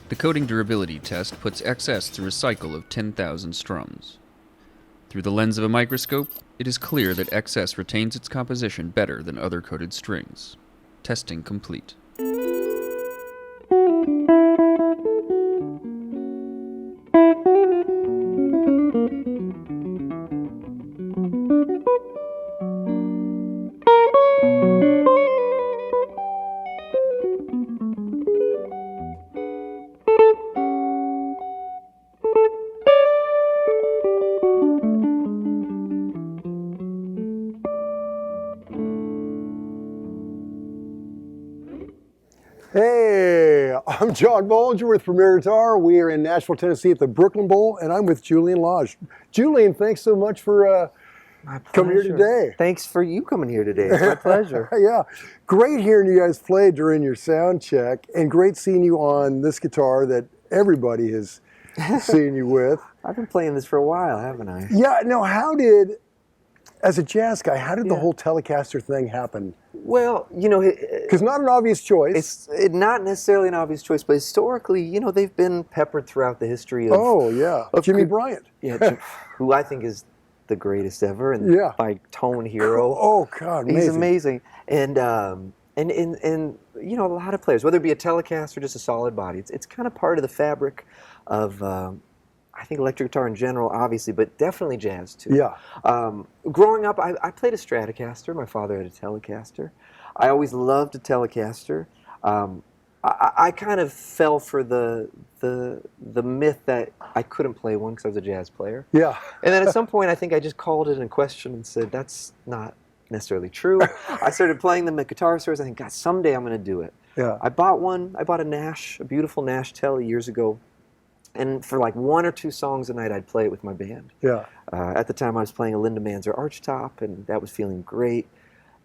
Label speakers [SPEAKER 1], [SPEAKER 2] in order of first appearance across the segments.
[SPEAKER 1] The coating durability test puts XS through a cycle of 10,000 strums. Through the lens of a microscope, it is clear that XS retains its composition better than other coated strings. Testing complete.
[SPEAKER 2] Hey, I'm John Bollinger with Premier Guitar. We are in Nashville, Tennessee at the Brooklyn Bowl, and I'm with Julian Lage. Julian, thanks so much for coming here today.
[SPEAKER 3] Thanks for you coming here today. It's my pleasure.
[SPEAKER 2] Yeah, great hearing you guys play during your sound check, and great seeing you on this guitar that everybody has seen you with.
[SPEAKER 3] I've been playing this for a while, haven't I?
[SPEAKER 2] Yeah, no, as a jazz guy, how did the whole Telecaster thing happen?
[SPEAKER 3] Well, you know,
[SPEAKER 2] Because not an obvious choice.
[SPEAKER 3] it's not necessarily an obvious choice, but historically, you know, they've been peppered throughout the history of...
[SPEAKER 2] Oh, yeah,
[SPEAKER 3] of
[SPEAKER 2] Jimmy Bryant.
[SPEAKER 3] Yeah, who I think is the greatest ever, and my tone hero.
[SPEAKER 2] Oh, God, amazing.
[SPEAKER 3] He's amazing. And you know, a lot of players, whether it be a Telecaster or just a solid body, it's kind of part of the fabric of... I think electric guitar in general, obviously, but definitely jazz too.
[SPEAKER 2] Yeah.
[SPEAKER 3] Growing up, I played a Stratocaster. My father had a Telecaster. I always loved a Telecaster. I kind of fell for the myth that I couldn't play one because I was a jazz player.
[SPEAKER 2] Yeah.
[SPEAKER 3] And then at some point, I think I just called it in question and said, that's not necessarily true. I started playing them at guitar stores. I think, God, someday I'm going to do it.
[SPEAKER 2] Yeah.
[SPEAKER 3] I bought one. I bought a beautiful Nash Tele years ago. And for like one or two songs a night, I'd play it with my band.
[SPEAKER 2] Yeah.
[SPEAKER 3] At the time, I was playing a Linda Manzer Archtop, and that was feeling great.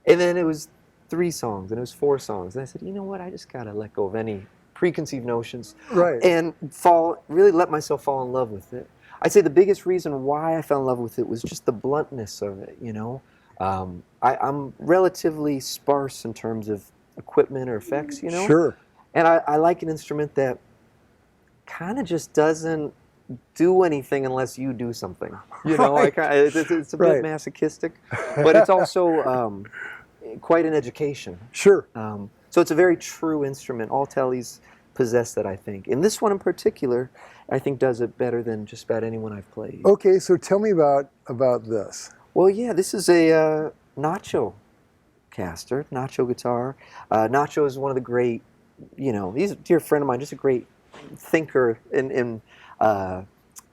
[SPEAKER 3] And then it was 3 songs, and it was 4 songs. And I said, you know what? I just got to let go of any preconceived notions.
[SPEAKER 2] Right.
[SPEAKER 3] And really let myself fall in love with it. I'd say the biggest reason why I fell in love with it was just the bluntness of it, you know? I'm relatively sparse in terms of equipment or effects, you know?
[SPEAKER 2] Sure.
[SPEAKER 3] And I like an instrument that kind of just doesn't do anything unless you do something. You know,
[SPEAKER 2] Right.
[SPEAKER 3] It's a bit masochistic, but it's also quite an education.
[SPEAKER 2] Sure.
[SPEAKER 3] So it's a very true instrument. All Teles possess that, I think. And this one in particular, I think does it better than just about anyone I've played.
[SPEAKER 2] Okay, so tell me about this.
[SPEAKER 3] Well, yeah, this is a Nachocaster, Nachoguitar. Nacho is one of the great, you know, he's a dear friend of mine, just a great thinker and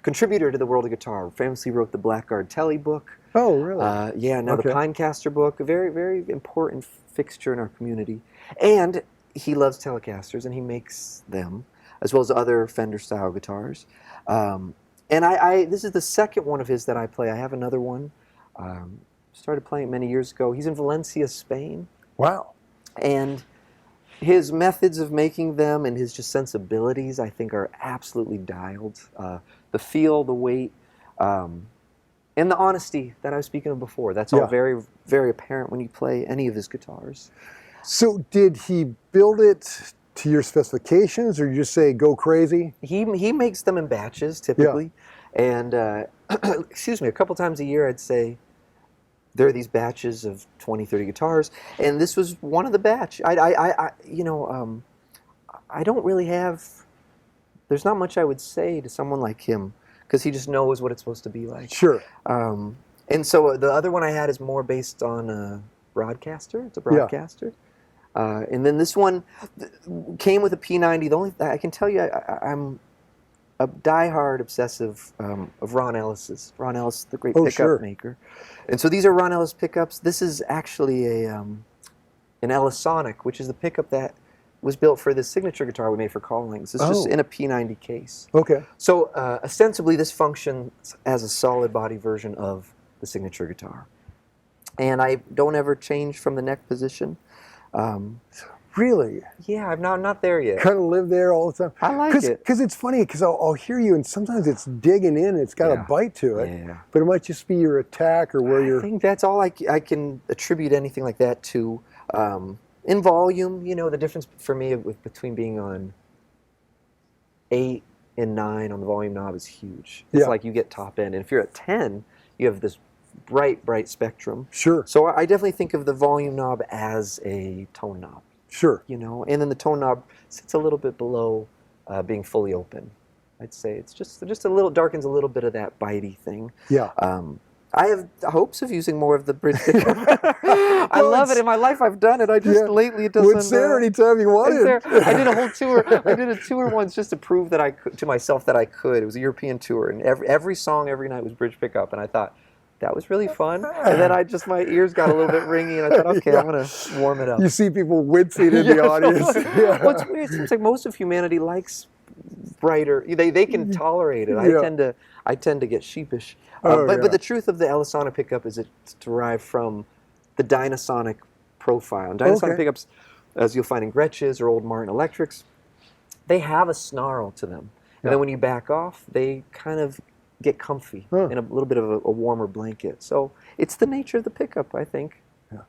[SPEAKER 3] contributor to the world of guitar. Famously wrote the Blackguard Tele book.
[SPEAKER 2] Oh, really?
[SPEAKER 3] The Pinecaster book, a very, very important fixture in our community. And he loves Telecasters, and he makes them, as well as other Fender-style guitars. And this is the second one of his that I play. I have another one. Started playing it many years ago. He's in Valencia, Spain.
[SPEAKER 2] Wow.
[SPEAKER 3] And his methods of making them and his just sensibilities, I think, are absolutely dialed. The feel, the weight, and the honesty that I was speaking of before. That's all very, very apparent when you play any of his guitars.
[SPEAKER 2] So did he build it to your specifications, or you just say, go crazy?
[SPEAKER 3] He makes them in batches, typically. Yeah. And, excuse me, a couple times a year, I'd say, there are these batches of 20, 30 guitars, and this was one of the batch. I don't really have, there's not much I would say to someone like him, because he just knows what it's supposed to be like.
[SPEAKER 2] Sure.
[SPEAKER 3] And so the other one I had is more based on a broadcaster. It's a broadcaster. And then this one came with a P90. The only I can tell you, I'm a diehard obsessive of Ron Ellis's. Ron Ellis, the great pickup maker. And so these are Ron Ellis pickups. This is actually an Ellis Sonic, which is the pickup that was built for this signature guitar we made for Collings. It's just in a P90 case.
[SPEAKER 2] Okay.
[SPEAKER 3] So ostensibly this functions as a solid body version of the signature guitar. And I don't ever change from the neck position.
[SPEAKER 2] Really?
[SPEAKER 3] Yeah, I'm not there yet.
[SPEAKER 2] Kind of live there all the time.
[SPEAKER 3] I like it.
[SPEAKER 2] Because it's funny, because I'll hear you, and sometimes it's digging in, and it's got a bite to it.
[SPEAKER 3] Yeah.
[SPEAKER 2] But it might just be your attack or where you're...
[SPEAKER 3] I think that's all I can attribute anything like that to. In volume, you know, the difference for me between being on 8 and 9 on the volume knob is huge. It's like you get top end. And if you're at 10, you have this bright spectrum.
[SPEAKER 2] Sure.
[SPEAKER 3] So I definitely think of the volume knob as a tone knob.
[SPEAKER 2] Sure.
[SPEAKER 3] You know, and then the tone knob sits a little bit below being fully open. I'd say it's just a little darkens a little bit of that bitey thing.
[SPEAKER 2] Yeah.
[SPEAKER 3] I have hopes of using more of the bridge pickup. I love it. In my life, I've done it. I just lately it doesn't.
[SPEAKER 2] It's there anytime you want it.
[SPEAKER 3] I did a whole tour. I did a tour once just to prove that I could, to myself that I could. It was a European tour, and every song every night was bridge pickup, and I thought that was really fun. And then my ears got a little bit ringy, and I thought, okay, I'm gonna warm it up.
[SPEAKER 2] You see people wincing in the audience.
[SPEAKER 3] What's weird? It seems like most of humanity likes brighter. They can tolerate it. I tend to get sheepish. But the truth of the Elisonic pickup is it's derived from the Dynasonic profile. And Dynasonic pickups, as you'll find in Gretsch's or old Martin Electrics, they have a snarl to them. And then when you back off, they kind of get comfy in a little bit of a warmer blanket. So it's the nature of the pickup, I think.
[SPEAKER 2] Yeah.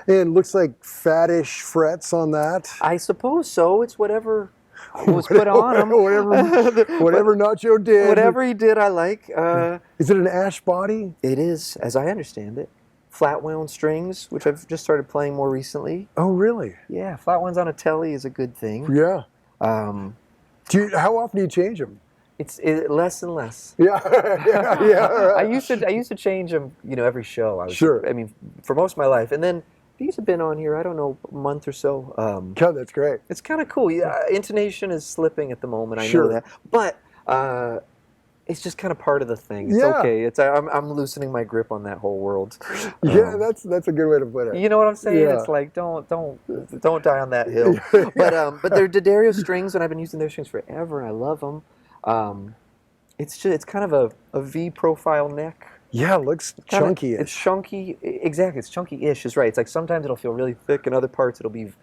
[SPEAKER 2] And looks like fattish frets on that.
[SPEAKER 3] I suppose so. It's whatever was put on him.
[SPEAKER 2] whatever Nacho did.
[SPEAKER 3] Whatever he did, I like.
[SPEAKER 2] Is it an ash body?
[SPEAKER 3] It is, as I understand it. Flat wound strings, which I've just started playing more recently.
[SPEAKER 2] Oh, really?
[SPEAKER 3] Yeah, flat ones on a telly is a good thing.
[SPEAKER 2] Yeah.
[SPEAKER 3] Um,
[SPEAKER 2] how often do you change them?
[SPEAKER 3] It's less and less.
[SPEAKER 2] Yeah, right.
[SPEAKER 3] I used to change them, every show.
[SPEAKER 2] Sure.
[SPEAKER 3] I mean, for most of my life, and then these have been on here, I don't know, a month or so.
[SPEAKER 2] Yeah, that's great.
[SPEAKER 3] It's kind of cool. Yeah, intonation is slipping at the moment. I know that, but it's just kind of part of the thing. It's okay. I'm loosening my grip on that whole world.
[SPEAKER 2] Yeah, that's a good way to put it.
[SPEAKER 3] You know what I'm saying?
[SPEAKER 2] Yeah.
[SPEAKER 3] It's like don't die on that hill. But they're D'Addario strings, and I've been using their strings forever, and I love them. It's kind of a V profile neck.
[SPEAKER 2] Yeah, it looks chunky.
[SPEAKER 3] It's chunky. Exactly, it's chunky-ish is right. It's like sometimes it'll feel really thick, and other parts it'll be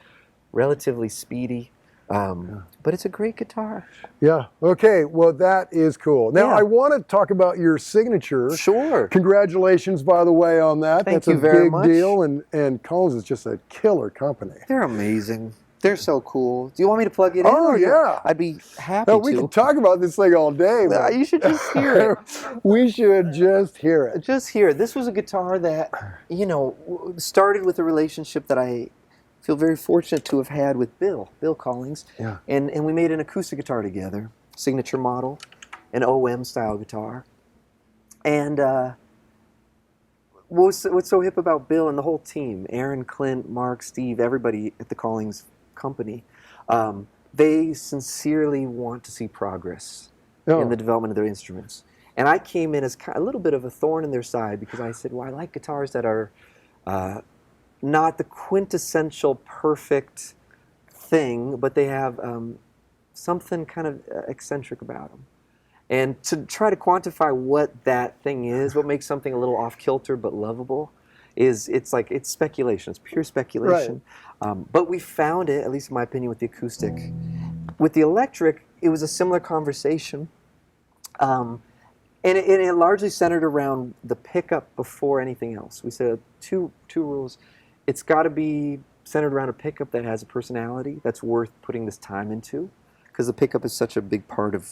[SPEAKER 3] relatively speedy. But it's a great guitar.
[SPEAKER 2] Yeah. Okay. Well, that is cool. Now, I want to talk about your signature.
[SPEAKER 3] Sure.
[SPEAKER 2] Congratulations, by the way, on that.
[SPEAKER 3] Thank you very much.
[SPEAKER 2] That's a big deal, and Collings is just a killer company.
[SPEAKER 3] They're amazing. They're so cool. Do you want me to plug it in?
[SPEAKER 2] Oh, yeah.
[SPEAKER 3] I'd be happy
[SPEAKER 2] to. We can talk about this thing all day.
[SPEAKER 3] You should just hear it.
[SPEAKER 2] We should just hear it.
[SPEAKER 3] Just hear it. This was a guitar that, started with a relationship that I feel very fortunate to have had with Bill Collings.
[SPEAKER 2] Yeah.
[SPEAKER 3] And we made an acoustic guitar together, signature model, an OM style guitar. And what's so hip about Bill and the whole team, Aaron, Clint, Mark, Steve, everybody at the Collings company, they sincerely want to see progress in the development of their instruments. And I came in as a little bit of a thorn in their side because I said, well, I like guitars that are not the quintessential perfect thing, but they have something kind of eccentric about them. And to try to quantify what that thing is, what makes something a little off-kilter but lovable, it's speculation. It's pure speculation. Right. But we found it, at least in my opinion, with the acoustic. With the electric, it was a similar conversation. And it largely centered around the pickup before anything else. We said two rules. It's got to be centered around a pickup that has a personality that's worth putting this time into, because the pickup is such a big part of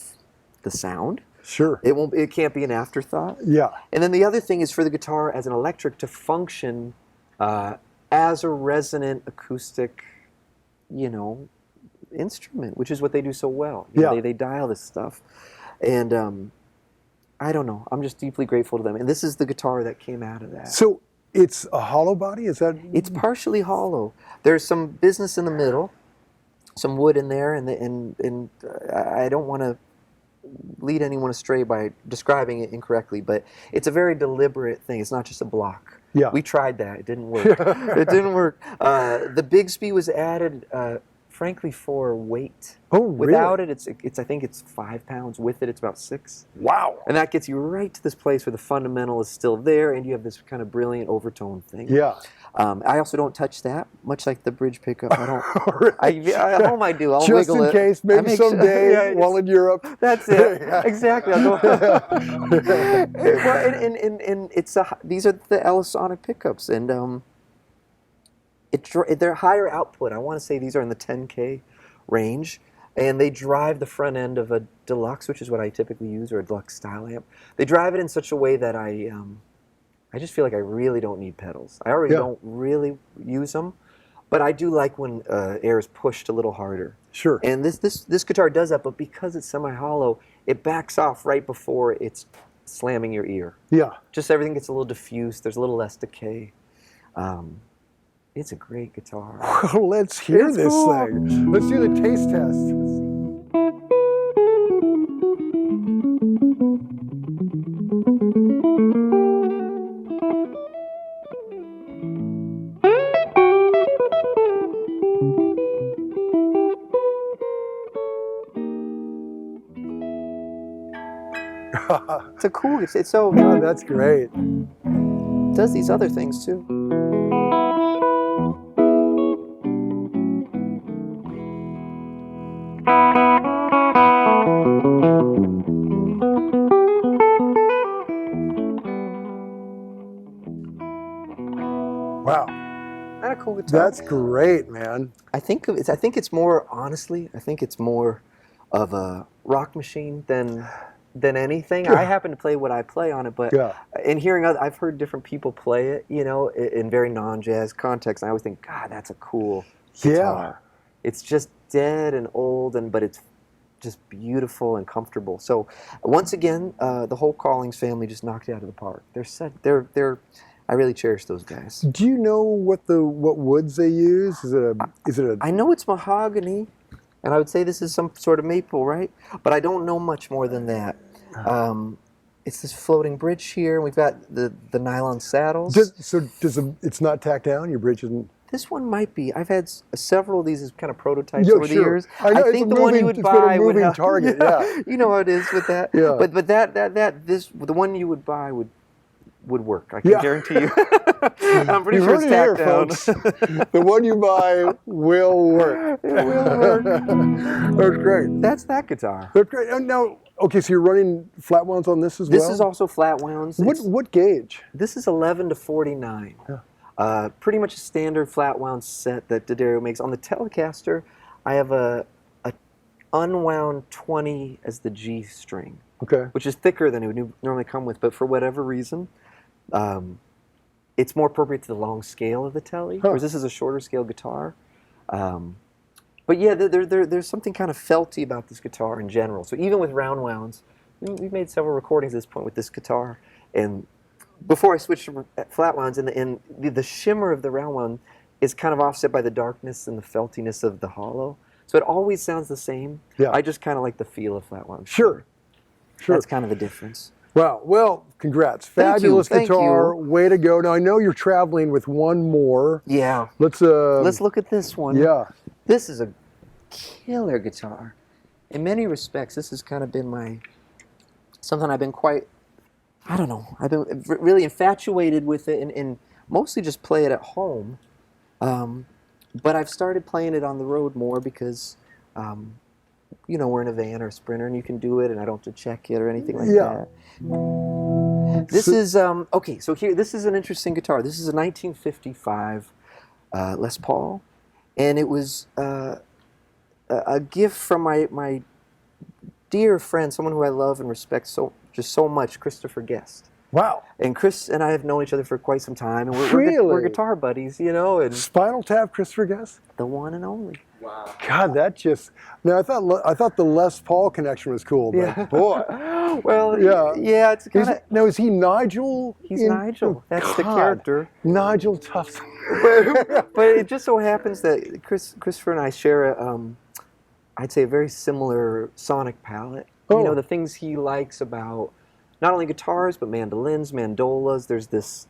[SPEAKER 3] the sound.
[SPEAKER 2] Sure.
[SPEAKER 3] It can't be an afterthought.
[SPEAKER 2] Yeah.
[SPEAKER 3] And then the other thing is for the guitar as an electric to function as a resonant acoustic, instrument, which is what they do so well. They dial this stuff. And I don't know. I'm just deeply grateful to them. And this is the guitar that came out of that.
[SPEAKER 2] So it's a hollow body? Is that?
[SPEAKER 3] It's partially hollow. There's some business in the middle, some wood in there, and I don't want to lead anyone astray by describing it incorrectly, but it's a very deliberate thing. It's not just a block.
[SPEAKER 2] Yeah.
[SPEAKER 3] We tried that. It didn't work. It didn't work. The Bigsby was added, frankly, for weight.
[SPEAKER 2] Oh, really?
[SPEAKER 3] Without it, it's I think it's 5 pounds. With it, it's about 6.
[SPEAKER 2] Wow.
[SPEAKER 3] And that gets you right to this place where the fundamental is still there, and you have this kind of brilliant overtone thing.
[SPEAKER 2] Yeah.
[SPEAKER 3] I also don't touch that, much like the bridge pickup. I don't.
[SPEAKER 2] Really?
[SPEAKER 3] At home I do. I'll
[SPEAKER 2] just
[SPEAKER 3] wiggle
[SPEAKER 2] in case, maybe someday while in Europe.
[SPEAKER 3] That's it. Exactly. Well, and these are the Elisonic pickups, and they're higher output. I want to say these are in the 10K range. and they drive the front end of a Deluxe, which is what I typically use, or a Deluxe style amp. They drive it in such a way that I just feel like I really don't need pedals. I already don't really use them, but I do like when air is pushed a little harder.
[SPEAKER 2] Sure.
[SPEAKER 3] And this guitar does that, but because it's semi-hollow, it backs off right before it's slamming your ear.
[SPEAKER 2] Yeah.
[SPEAKER 3] Just everything gets a little diffuse. There's a little less decay. It's a great guitar.
[SPEAKER 2] Well, let's hear
[SPEAKER 3] It's
[SPEAKER 2] this
[SPEAKER 3] cool.
[SPEAKER 2] thing. Let's do the taste test.
[SPEAKER 3] It's a cool. It's so.
[SPEAKER 2] God, that's great.
[SPEAKER 3] It does these other things too.
[SPEAKER 2] Wow.
[SPEAKER 3] Not a cool guitar.
[SPEAKER 2] That's great, man.
[SPEAKER 3] I think it's more, honestly, I think it's more of a rock machine than anything. I happen to play what I play on it, but in hearing I've heard different people play it, you know, in very non-jazz contexts, and I always think, God, that's a cool guitar. It's just dead and old, but it's just beautiful and comfortable. So once again, the whole Collings family just knocked it out of the park. They're I really cherish those guys.
[SPEAKER 2] Do you know what woods they use? Is it a?
[SPEAKER 3] I know it's mahogany, and I would say this is some sort of maple, right? But I don't know much more than that. It's this floating bridge here, and we've got the nylon saddles.
[SPEAKER 2] It's not tacked down? Your bridge isn't?
[SPEAKER 3] This one might be. I've had several of these as kind of prototypes over the years.
[SPEAKER 2] I
[SPEAKER 3] think the one you would buy would have
[SPEAKER 2] target. Yeah.
[SPEAKER 3] You know how it is with that.
[SPEAKER 2] Yeah.
[SPEAKER 3] But the one you would buy would work. I can guarantee you. I'm pretty sure it's tacked down.
[SPEAKER 2] Folks. The one you buy will work.
[SPEAKER 3] It will work.
[SPEAKER 2] That's great.
[SPEAKER 3] That's that guitar.
[SPEAKER 2] That's great. And now, okay, so you're running flat wounds on this as well?
[SPEAKER 3] This is also flat wounds.
[SPEAKER 2] What gauge?
[SPEAKER 3] This is 11 to 49.
[SPEAKER 2] Yeah.
[SPEAKER 3] Pretty much a standard flat wound set that D'Addario makes. On the Telecaster, I have a unwound 20 as the G string, which is thicker than it would normally come with, but for whatever reason, it's more appropriate to the long scale of the Tele, whereas this is a shorter scale guitar. But yeah, there's something kind of felty about this guitar in general. So even with round wounds, we've made several recordings at this point with this guitar, and before I switched to flat wounds, and the shimmer of the round wound is kind of offset by the darkness and the feltiness of the hollow. So it always sounds the same.
[SPEAKER 2] Yeah.
[SPEAKER 3] I just kind of like the feel of flat wounds.
[SPEAKER 2] Sure.
[SPEAKER 3] That's kind of the difference.
[SPEAKER 2] Wow. Well, congrats.
[SPEAKER 3] Thank you.
[SPEAKER 2] Fabulous guitar. Way to go. Now, I know you're traveling with one more.
[SPEAKER 3] Yeah.
[SPEAKER 2] Let's
[SPEAKER 3] look at this one.
[SPEAKER 2] Yeah.
[SPEAKER 3] This is a killer guitar. In many respects, this has kind of been something I've been quite, I don't know, I've been really infatuated with it and mostly just play it at home. But I've started playing it on the road more because, you know, we're in a van or a Sprinter and you can do it and I don't have to check it or anything like that. This is, okay, so here, this is an interesting guitar. This is a 1955 Les Paul, and it was a gift from my dear friend, someone who I love and respect so much, Christopher Guest.
[SPEAKER 2] Wow.
[SPEAKER 3] And Chris and I have known each other for quite some time, and we're guitar buddies, you know. And
[SPEAKER 2] Spinal Tap, Christopher Guest?
[SPEAKER 3] The one and only.
[SPEAKER 2] Wow. God, that just... Now, I thought the Les Paul connection was cool, but boy.
[SPEAKER 3] Well, yeah, it's kind of...
[SPEAKER 2] Now, is he Nigel?
[SPEAKER 3] He's Nigel. That's the character.
[SPEAKER 2] Nigel Tufts.
[SPEAKER 3] But it just so happens that Christopher and I share I'd say a very similar sonic palette. You know, the things he likes about not only guitars, but mandolins, mandolas. There's this,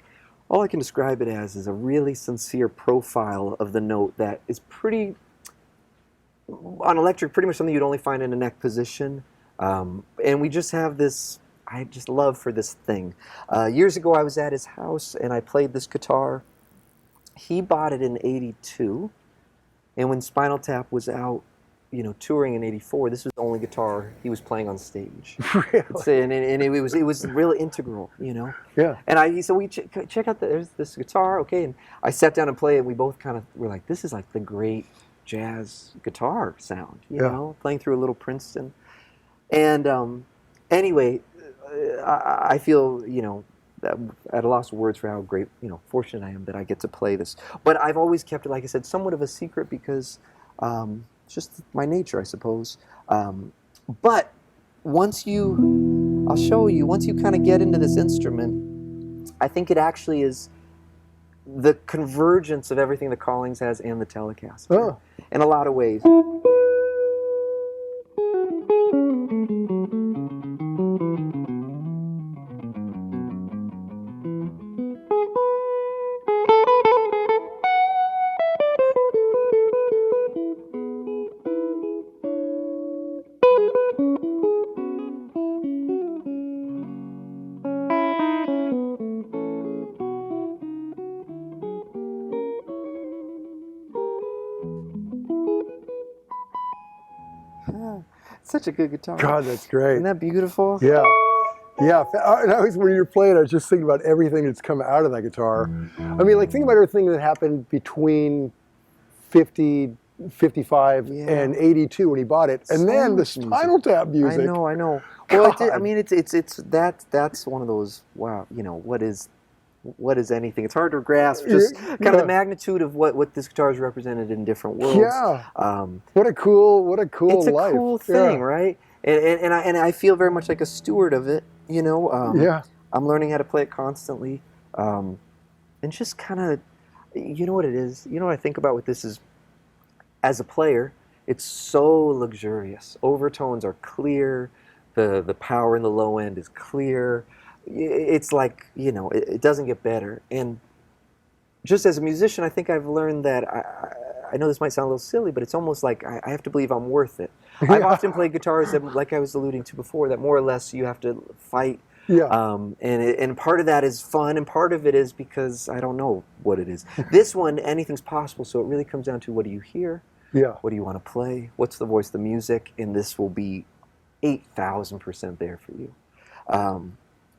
[SPEAKER 3] all I can describe it as is a really sincere profile of the note that is pretty, on electric, pretty much something you'd only find in a neck position. And we just have this, I just love for this thing. Years ago, I was at his house and I played this guitar. He bought it in '82. And when Spinal Tap was out, you know, touring in '84, this was the only guitar he was playing on stage.
[SPEAKER 2] Really?
[SPEAKER 3] And it was really integral, you know.
[SPEAKER 2] Yeah.
[SPEAKER 3] And he said, check out there's this guitar, okay. And I sat down and played, and we both kind of were like, this is like the great jazz guitar sound, you know, playing through a little Princeton. And anyway, I feel, you know, at a loss of words for how great, you know, fortunate I am that I get to play this. But I've always kept it, like I said, somewhat of a secret because it's just my nature, I suppose. But once you, I'll show you, once you kind of get into this instrument, I think it actually is the convergence of everything the Collings has and the Telecaster in a lot of ways. Such a good guitar.
[SPEAKER 2] God, that's great.
[SPEAKER 3] Isn't that beautiful?
[SPEAKER 2] Yeah. Yeah. And I was, when you're playing, I was just thinking about everything that's come out of that guitar. I mean, like, think about everything that happened between 50, 55, and 82 when he bought it. And then the Spinal Tap music.
[SPEAKER 3] I know. Well, I mean, that's one of those, wow, you know, what is anything? It's hard to grasp just kind of the magnitude of what this guitar has represented in different worlds.
[SPEAKER 2] Yeah. What a cool life.
[SPEAKER 3] It's a cool thing, right? And I feel very much like a steward of it, you know. I'm learning how to play it constantly. And just kind of, you know what it is? You know what I think about with this is, as a player, it's so luxurious. Overtones are clear. The power in the low end is clear. It's like, you know, it doesn't get better. And just as a musician, I think I've learned that, I know this might sound a little silly, but it's almost like I have to believe I'm worth it. I've often played guitars that, like I was alluding to before, that more or less you have to fight. And part of that is fun, and part of it is because I don't know what it is. This one, anything's possible, so it really comes down to what do you hear? What do you want to play? What's the voice of the music? And this will be 8,000% there for you.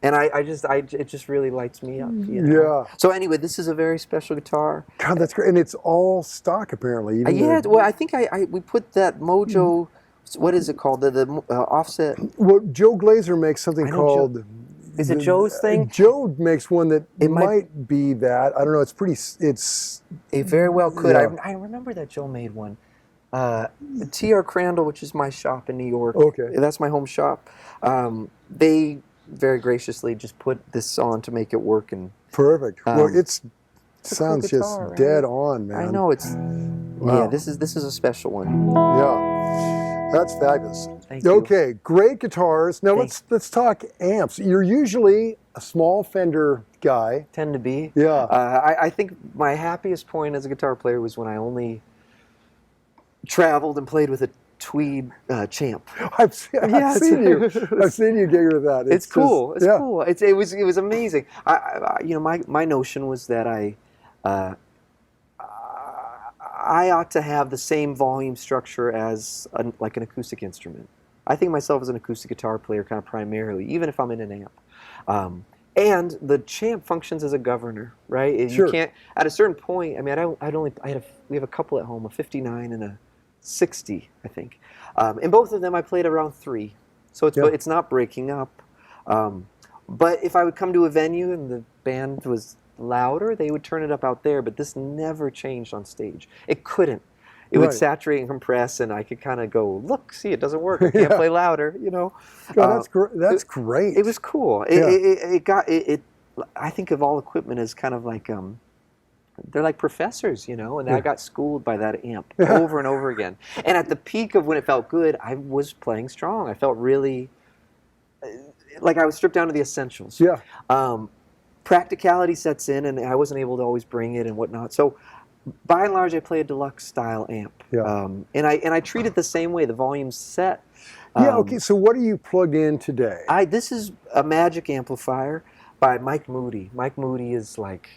[SPEAKER 3] And it just really lights me up. You know? So anyway, this is a very special guitar.
[SPEAKER 2] God, that's great, and it's all stock apparently.
[SPEAKER 3] Well, I think we put that Mojo. What is it called? The offset.
[SPEAKER 2] Well, Joe Glazer makes something called.
[SPEAKER 3] Is it Joe's thing?
[SPEAKER 2] Joe makes one that it might be that. I don't know. It's pretty.
[SPEAKER 3] It very well could. I remember that Joe made one. T.R. Crandall, which is my shop in New York.
[SPEAKER 2] Okay.
[SPEAKER 3] That's my home shop. They very graciously just put this on to make it work. And
[SPEAKER 2] perfect. Well, it sounds
[SPEAKER 3] cool guitar,
[SPEAKER 2] just dead on, man.
[SPEAKER 3] I know it's. Wow. Yeah, this is a special one.
[SPEAKER 2] Yeah, that's fabulous.
[SPEAKER 3] Thank you.
[SPEAKER 2] Okay, great guitars. Now let's talk amps. You're usually a small Fender guy.
[SPEAKER 3] Tend to be.
[SPEAKER 2] Yeah.
[SPEAKER 3] I think my happiest point as a guitar player was when I only traveled and played with a tweed champ.
[SPEAKER 2] I've seen you. I've seen you gig with that.
[SPEAKER 3] It's cool. It's cool. It was amazing. You know, my notion was that I ought to have the same volume structure as like an acoustic instrument. I think myself as an acoustic guitar player kind of primarily, even if I'm in an amp. And the champ functions as a governor, right?
[SPEAKER 2] Sure.
[SPEAKER 3] You can't, at a certain point, I mean, we have a couple at home, a 59 and a 60, I think. And both of them I played around 3. So it's not breaking up. But if I would come to a venue and the band was louder, they would turn it up out there, but this never changed on stage. It couldn't. It would saturate and compress, and I could kind of go, look, see, it doesn't work. I can't play louder, you know.
[SPEAKER 2] God, that's great.
[SPEAKER 3] It was cool. I think of all equipment as kind of like, they're like professors, you know, and I got schooled by that amp over and over again. And at the peak of when it felt good, I was playing strong. I felt really like I was stripped down to the essentials. Practicality sets in, and I wasn't able to always bring it and whatnot. So by and large, I play a deluxe style amp. And I treat it the same way. The volume's set.
[SPEAKER 2] Okay, so what do you plug in today?
[SPEAKER 3] This is a Magic amplifier by Mike Moody. Mike Moody is like,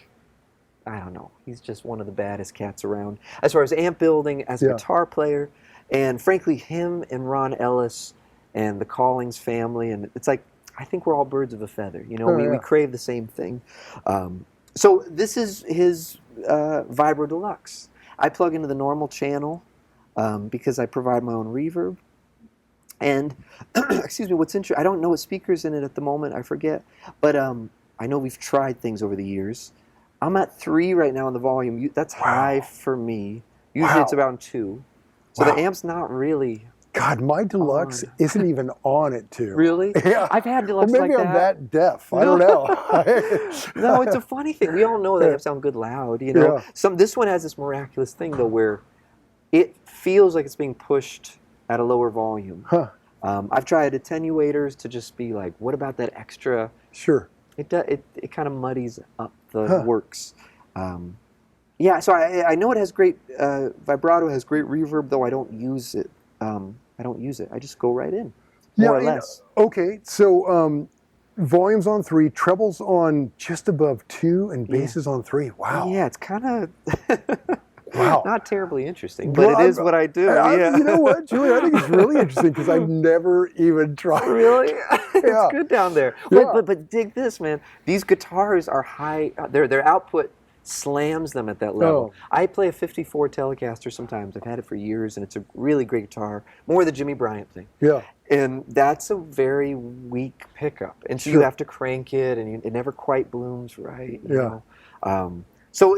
[SPEAKER 3] I don't know, he's just one of the baddest cats around. As far as amp building, as a guitar player, and frankly, him and Ron Ellis and the Collings family, and it's like, I think we're all birds of a feather. You know, we crave the same thing. So this is his Vibro Deluxe. I plug into the normal channel, because I provide my own reverb. And excuse me, what's interesting? I don't know what speakers in it at the moment. I forget, but I know we've tried things over the years. I'm at 3 right now in the volume. That's high for me. Usually it's around 2. So the amp's not really.
[SPEAKER 2] God, my Deluxe isn't even on it too.
[SPEAKER 3] Really?
[SPEAKER 2] Yeah.
[SPEAKER 3] I've had Deluxe
[SPEAKER 2] maybe
[SPEAKER 3] like
[SPEAKER 2] I'm that deaf. I don't know.
[SPEAKER 3] No, it's a funny thing. We all know they sound good loud, you know.
[SPEAKER 2] Yeah.
[SPEAKER 3] This one has this miraculous thing though, where it feels like it's being pushed at a lower volume.
[SPEAKER 2] Huh.
[SPEAKER 3] I've tried attenuators to just be like, what about that extra?
[SPEAKER 2] Sure.
[SPEAKER 3] It kind of muddies up the works. Yeah, so I know it has great vibrato, has great reverb, though I don't use it. I just go right in, more or less.
[SPEAKER 2] Okay, so volumes on 3, trebles on just above 2, and basses on 3. Wow.
[SPEAKER 3] Yeah, it's kind of not terribly interesting, but
[SPEAKER 2] Well,
[SPEAKER 3] it is what I do. Yeah.
[SPEAKER 2] You know what, Julie? I think it's really interesting because I've never even tried.
[SPEAKER 3] Really? It's good down there.
[SPEAKER 2] Yeah.
[SPEAKER 3] But dig this, man. These guitars are high. Their output slams them at that level. I play a 54 Telecaster sometimes. I've had it for years, and it's a really great guitar. More the Jimmy Bryant thing. Yeah. And that's a very weak pickup. And so you have to crank it, and it never quite blooms right. You know? So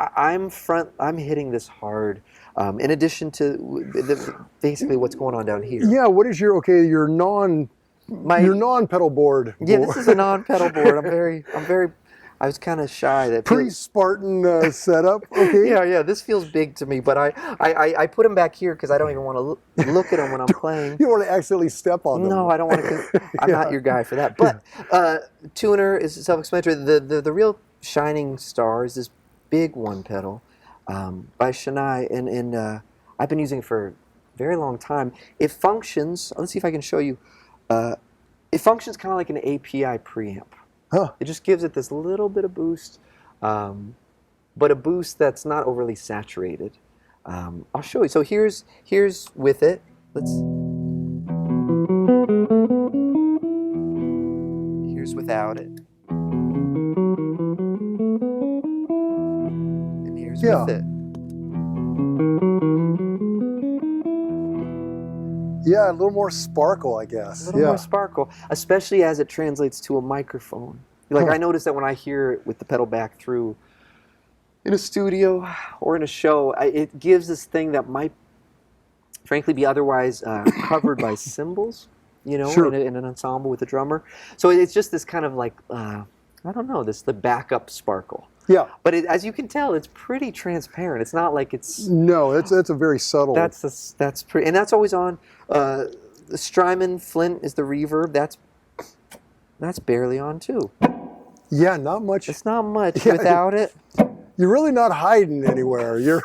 [SPEAKER 3] I'm hitting this hard. In addition to basically what's going on down here.
[SPEAKER 2] Yeah. What is your non-pedal board?
[SPEAKER 3] Yeah, this is a non-pedal board. I was kind of shy. That
[SPEAKER 2] pre-Spartan setup. Okay.
[SPEAKER 3] Yeah. This feels big to me, but I put them back here because I don't even want to look at them when I'm playing.
[SPEAKER 2] You don't want to accidentally step on them.
[SPEAKER 3] No, I don't want to. I'm not your guy for that. But tuner is self-explanatory. The real shining star is this big one pedal by Shania, and I've been using it for a very long time. It functions. Let's see if I can show you. It functions kind of like an API preamp. Huh. It just gives it this little bit of boost, but a boost that's not overly saturated. I'll show you. So here's with it. Here's without it. And here's with it.
[SPEAKER 2] Yeah, a little more sparkle, I guess.
[SPEAKER 3] A little more sparkle, especially as it translates to a microphone. Like I notice that when I hear it with the pedal back through in a studio or in a show, it gives this thing that might, frankly, be otherwise covered by cymbals, you know, in an ensemble with a drummer. So it's just this kind of like, I don't know, the backup sparkle.
[SPEAKER 2] Yeah.
[SPEAKER 3] But as you can tell, it's pretty transparent. It's not like it's...
[SPEAKER 2] No, that's a very subtle...
[SPEAKER 3] That's pretty... And that's always on. The Strymon Flint is the reverb. That's barely on, too.
[SPEAKER 2] Yeah, not much.
[SPEAKER 3] It's not much without it.
[SPEAKER 2] You're really not hiding anywhere. You're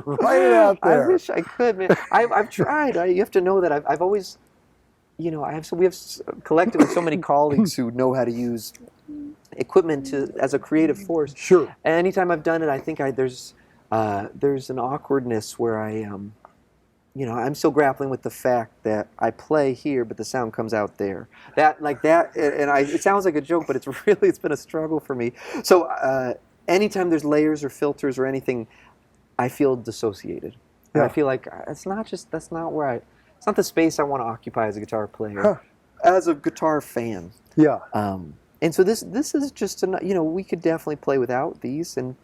[SPEAKER 2] right out there.
[SPEAKER 3] I wish I could, man. I've tried. You have to know that I've always... You know, we have collectively so many colleagues who know how to use equipment as a creative force.
[SPEAKER 2] Sure.
[SPEAKER 3] And anytime I've done it, I think there's an awkwardness where I'm still grappling with the fact that I play here, but the sound comes out there. It sounds like a joke, but it's been a struggle for me. So anytime there's layers or filters or anything, I feel dissociated. And I feel like it's not the space I want to occupy as a guitar player, as a guitar fan.
[SPEAKER 2] Yeah.
[SPEAKER 3] And so this is just we could definitely play without these, and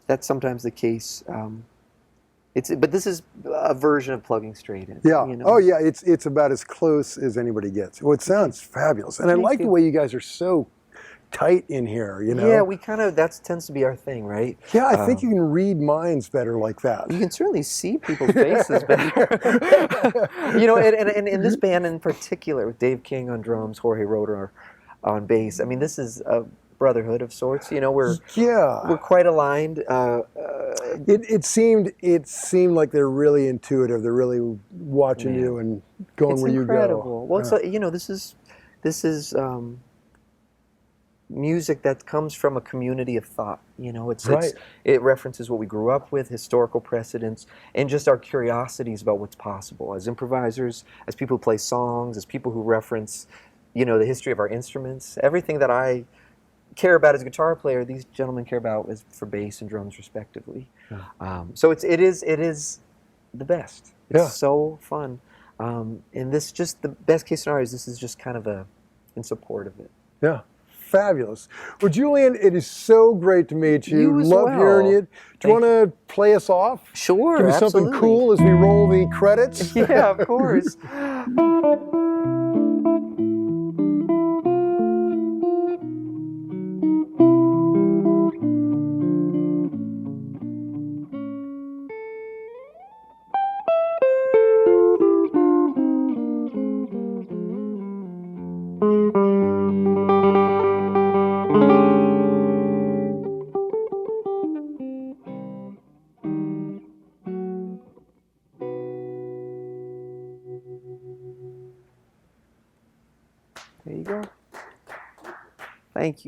[SPEAKER 3] that's sometimes the case. But this is a version of plugging straight in.
[SPEAKER 2] Yeah.
[SPEAKER 3] You know?
[SPEAKER 2] Oh yeah, it's about as close as anybody gets. Well, it sounds fabulous, and I like the way you guys are so tight in here. You know.
[SPEAKER 3] Yeah, we that tends to be our thing, right?
[SPEAKER 2] Yeah, I think you can read minds better like that.
[SPEAKER 3] You can certainly see people's faces better. And in this band in particular, with Dave King on drums, Jorge Roeder on bass. I mean, this is a brotherhood of sorts. You know, we're quite aligned.
[SPEAKER 2] It seemed like they're really intuitive. They're really watching you and going where you go.
[SPEAKER 3] It's incredible. Well, this is music that comes from a community of thought. You know, it references what we grew up with, historical precedents, and just our curiosities about what's possible as improvisers, as people who play songs, as people who reference, the history of our instruments. Everything that I care about as a guitar player, these gentlemen care about for bass and drums, respectively. Yeah. So it is the best. It's
[SPEAKER 2] Yeah.
[SPEAKER 3] so fun. And this just the best case scenario is this is just kind of in support of it.
[SPEAKER 2] Yeah. Fabulous. Well, Julian, it is so great to meet you.
[SPEAKER 3] You as
[SPEAKER 2] Love
[SPEAKER 3] well.
[SPEAKER 2] hearing you. Do you want to play us off?
[SPEAKER 3] Sure,
[SPEAKER 2] Give me
[SPEAKER 3] absolutely.
[SPEAKER 2] something cool as we roll the credits.
[SPEAKER 3] Yeah, of course. There you go. Thank you.